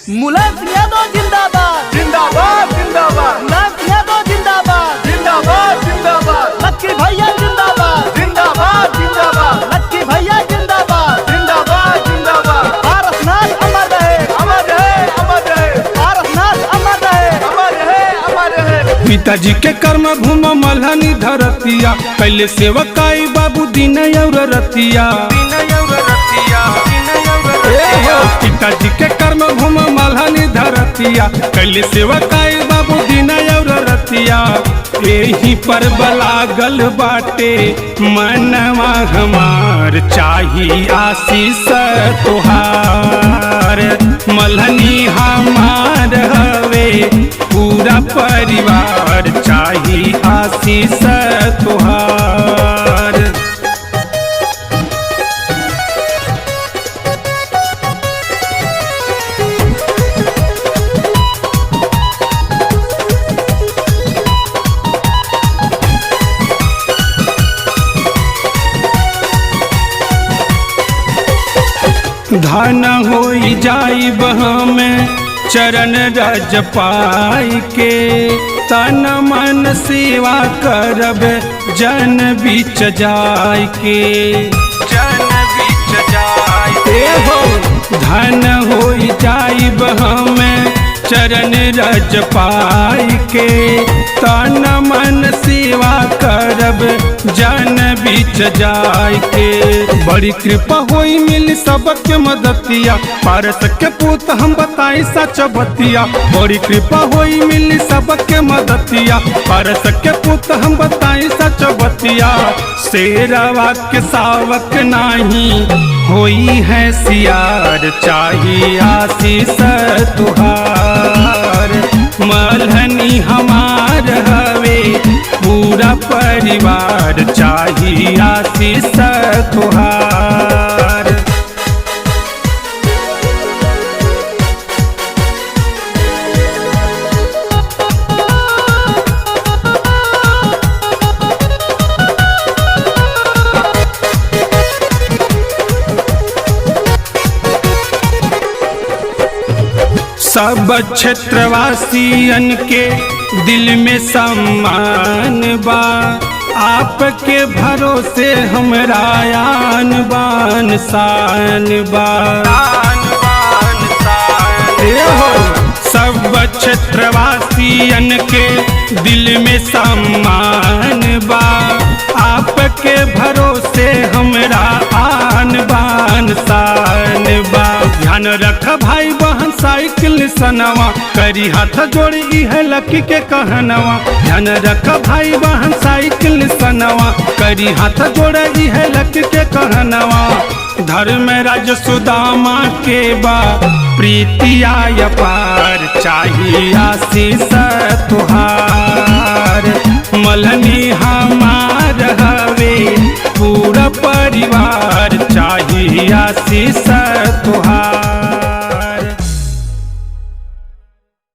मुलायम यादव जिंदाबाद जिंदाबाद जिंदाबाद मुलायम यादव जिंदाबाद जिंदाबाद जिंदाबाद लक्की भैया जिंदाबाद जिंदाबाद जिंदाबाद लक्की भैया जिंदाबाद जिंदाबाद जिंदाबाद पारसनाथ अमर रहे अमर रहे अमर रहे पारसनाथ अमर रहे अमर रहे अमर रहे। पिताजी के कर्म भूम मल्हनी धरतिया पहले सेवकाई बाबू दिन और रतिया पिताजी के कर्म भूम मल्हनी धरतिया पहले सेवकाई बाबू दिन और रतिया यही पर बलागल बाटे मनवा हमार चाही आशीष तोहार मल्हनी हमार हवे पूरा परिवार चाही आशीष तोहार। धन होई जाई में चरण रज पाई के तन मन सेवा करब जन बीच जाय के जन बीच जाय के हो धन होई जाई में चरण रज पाई के तन मन सेवा करब जन बीच जाय के बड़ी कृपा होई मिली सबके मदतिया पारस के पूत हम बताई सच बतिया बड़ी कृपा होई मिली सबके मदतिया पारस के पूत हम बताई सच बतिया शेरवा के सावक नाही होई है सियार चाही आशीष तुहार मल्हनी हमार हवे पूरा परिवार चाही आशीष तुहार। सब क्षेत्रवासियन के दिल में सम्मान बा आपके भरोसे हमरा आन बान शान बा हो सब क्षेत्रवासियन के दिल में सम्मान बा आपके भरोसे हमरा आन बान शान बा ध्यान रख भाई बहन साइकिल सनवा करी हाथ जोड़ी है लकी के कहनवा ध्यान रख भाई बहन साइकिल सनवा करी हाथ जोड़ी है लकी के कहनवा धर्म राज सुदामा के बा प्रीतिया अपार चाही आशीष तुहार मल्हनी हमार हवे पूरा परिवार चाही आशीष